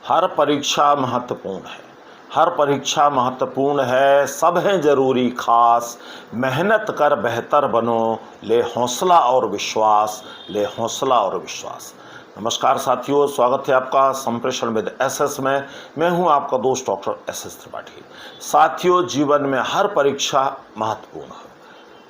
हर परीक्षा महत्वपूर्ण है। हर परीक्षा महत्वपूर्ण है, सब हैं जरूरी खास। मेहनत कर बेहतर बनो, ले हौसला और विश्वास, ले हौसला और विश्वास। नमस्कार साथियों, स्वागत है आपका संप्रेषण विद एसएस में। मैं हूं आपका दोस्त डॉक्टर एसएस त्रिपाठी। साथियों, जीवन में हर परीक्षा महत्वपूर्ण है।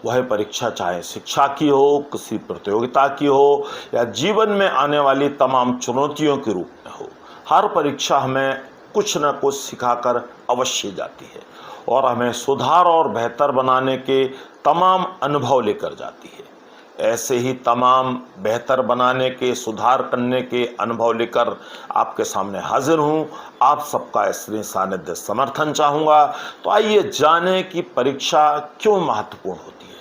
वह परीक्षा चाहे शिक्षा की हो, किसी प्रतियोगिता की हो या जीवन में आने वाली तमाम चुनौतियों के रूप में हो। हर परीक्षा हमें कुछ न कुछ सिखाकर अवश्य जाती है और हमें सुधार और बेहतर बनाने के तमाम अनुभव लेकर जाती है। ऐसे ही तमाम बेहतर बनाने के, सुधार करने के अनुभव लेकर आपके सामने हाजिर हूँ। आप सबका स्नेह सानिध्य समर्थन चाहूँगा। तो आइए जानें कि परीक्षा क्यों महत्वपूर्ण होती है।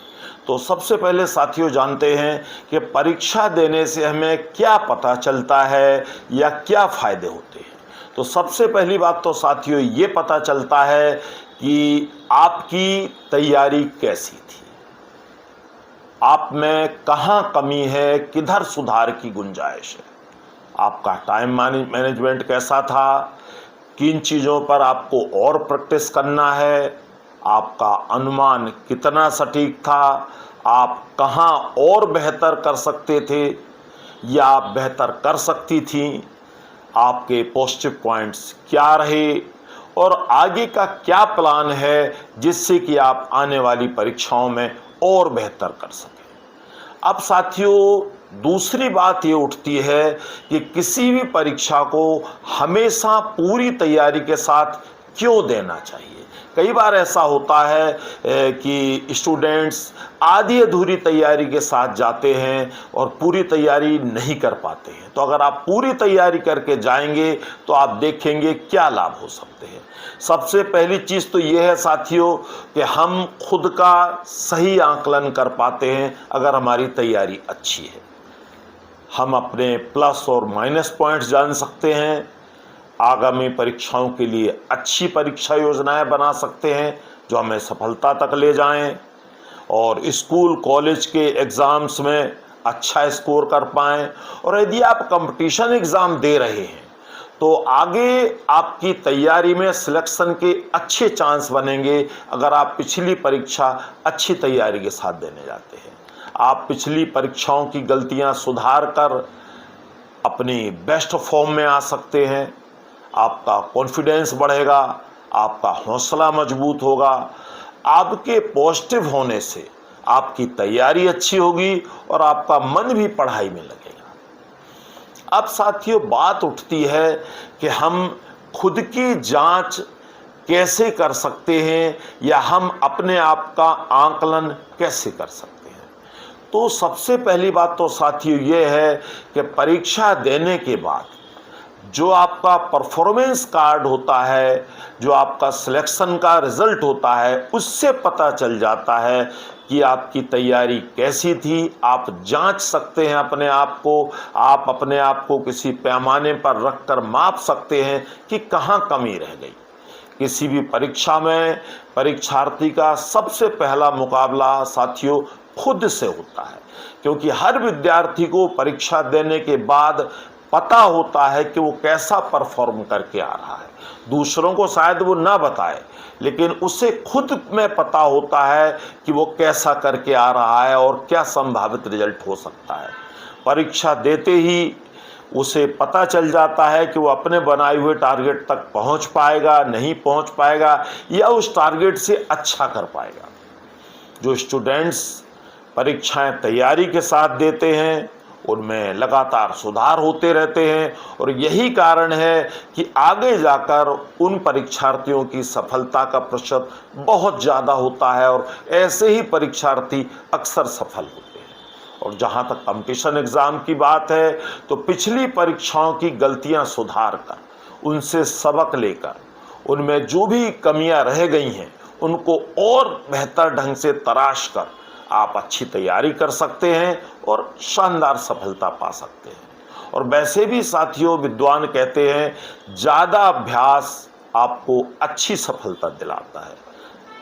तो सबसे पहले साथियों जानते हैं कि परीक्षा देने से हमें क्या पता चलता है या क्या फ़ायदे होते हैं। तो सबसे पहली बात तो साथियों ये पता चलता है कि आपकी तैयारी कैसी थी, आप में कहाँ कमी है, किधर सुधार की गुंजाइश है, आपका टाइम मैनेजमेंट कैसा था, किन चीज़ों पर आपको और प्रैक्टिस करना है, आपका अनुमान कितना सटीक था, आप कहाँ और बेहतर कर सकते थे या आप बेहतर कर सकती थी, आपके पॉजिटिव पॉइंट्स क्या रहे और आगे का क्या प्लान है जिससे कि आप आने वाली परीक्षाओं में और बेहतर कर सकें। अब साथियों दूसरी बात ये उठती है कि किसी भी परीक्षा को हमेशा पूरी तैयारी के साथ क्यों देना चाहिए। कई बार ऐसा होता है कि स्टूडेंट्स आधी अधूरी तैयारी के साथ जाते हैं और पूरी तैयारी नहीं कर पाते हैं। तो अगर आप पूरी तैयारी करके जाएंगे तो आप देखेंगे क्या लाभ हो सकते हैं। सबसे पहली चीज़ तो ये है साथियों कि हम खुद का सही आकलन कर पाते हैं अगर हमारी तैयारी अच्छी है। हम अपने प्लस और माइनस पॉइंट्स जान सकते हैं, आगामी परीक्षाओं के लिए अच्छी परीक्षा योजनाएं बना सकते हैं जो हमें सफलता तक ले जाएं और स्कूल कॉलेज के एग्ज़ाम्स में अच्छा स्कोर कर पाएं। और यदि आप कंपटीशन एग्ज़ाम दे रहे हैं तो आगे आपकी तैयारी में सिलेक्शन के अच्छे चांस बनेंगे अगर आप पिछली परीक्षा अच्छी तैयारी के साथ देने जाते हैं। आप पिछली परीक्षाओं की गलतियां सुधार कर अपनी बेस्ट फॉर्म में आ सकते हैं। आपका कॉन्फिडेंस बढ़ेगा, आपका हौसला मजबूत होगा, आपके पॉजिटिव होने से आपकी तैयारी अच्छी होगी और आपका मन भी पढ़ाई में लगेगा। अब साथियों बात उठती है कि हम खुद की जांच कैसे कर सकते हैं या हम अपने आप का आकलन कैसे कर सकते हैं। तो सबसे पहली बात तो साथियों ये है कि परीक्षा देने के बाद जो आपका परफॉर्मेंस कार्ड होता है, जो आपका सिलेक्शन का रिजल्ट होता है, उससे पता चल जाता है कि आपकी तैयारी कैसी थी। आप जांच सकते हैं अपने आप को, आप अपने आप को किसी पैमाने पर रखकर माप सकते हैं कि कहाँ कमी रह गई। किसी भी परीक्षा में परीक्षार्थी का सबसे पहला मुकाबला साथियों खुद से होता है, क्योंकि हर विद्यार्थी को परीक्षा देने के बाद पता होता है कि वो कैसा परफॉर्म करके आ रहा है। दूसरों को शायद वो ना बताए, लेकिन उसे खुद में पता होता है कि वो कैसा करके आ रहा है और क्या संभावित रिजल्ट हो सकता है। परीक्षा देते ही उसे पता चल जाता है कि वो अपने बनाए हुए टारगेट तक पहुंच पाएगा, नहीं पहुंच पाएगा या उस टारगेट से अच्छा कर पाएगा। जो स्टूडेंट्स परीक्षाएं तैयारी के साथ देते हैं उनमें लगातार सुधार होते रहते हैं और यही कारण है कि आगे जाकर उन परीक्षार्थियों की सफलता का प्रतिशत बहुत ज़्यादा होता है और ऐसे ही परीक्षार्थी अक्सर सफल होते हैं। और जहाँ तक कंपटीशन एग्ज़ाम की बात है तो पिछली परीक्षाओं की गलतियाँ सुधार कर, उनसे सबक लेकर, उनमें जो भी कमियाँ रह गई हैं उनको और बेहतर ढंग से तराश कर आप अच्छी तैयारी कर सकते हैं और शानदार सफलता पा सकते हैं। और वैसे भी साथियों विद्वान कहते हैं ज़्यादा अभ्यास आपको अच्छी सफलता दिलाता है।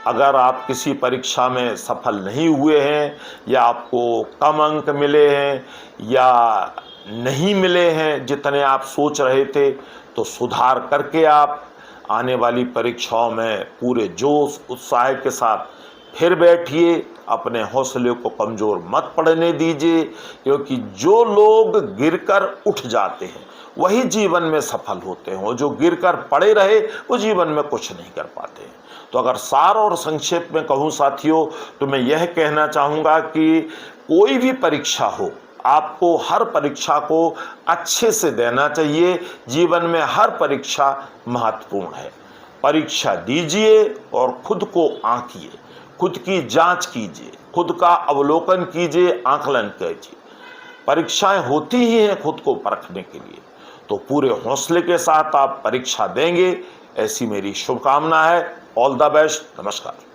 अगर आप किसी परीक्षा में सफल नहीं हुए हैं या आपको कम अंक मिले हैं या नहीं मिले हैं जितने आप सोच रहे थे, तो सुधार करके आप आने वाली परीक्षाओं में पूरे जोश उत्साह के साथ फिर बैठिए। अपने हौसले को कमज़ोर मत पड़ने दीजिए, क्योंकि जो लोग गिरकर उठ जाते हैं वही जीवन में सफल होते हैं, और जो गिरकर पड़े रहे वो जीवन में कुछ नहीं कर पाते। तो अगर सार और संक्षेप में कहूँ साथियों, तो मैं यह कहना चाहूँगा कि कोई भी परीक्षा हो, आपको हर परीक्षा को अच्छे से देना चाहिए। जीवन में हर परीक्षा महत्वपूर्ण है। परीक्षा दीजिए और खुद को आंकिए, खुद की जांच कीजिए, खुद का अवलोकन कीजिए, आकलन कीजिए। परीक्षाएं होती ही हैं खुद को परखने के लिए, तो पूरे हौसले के साथ आप परीक्षा देंगे, ऐसी मेरी शुभकामना है। All the best. नमस्कार।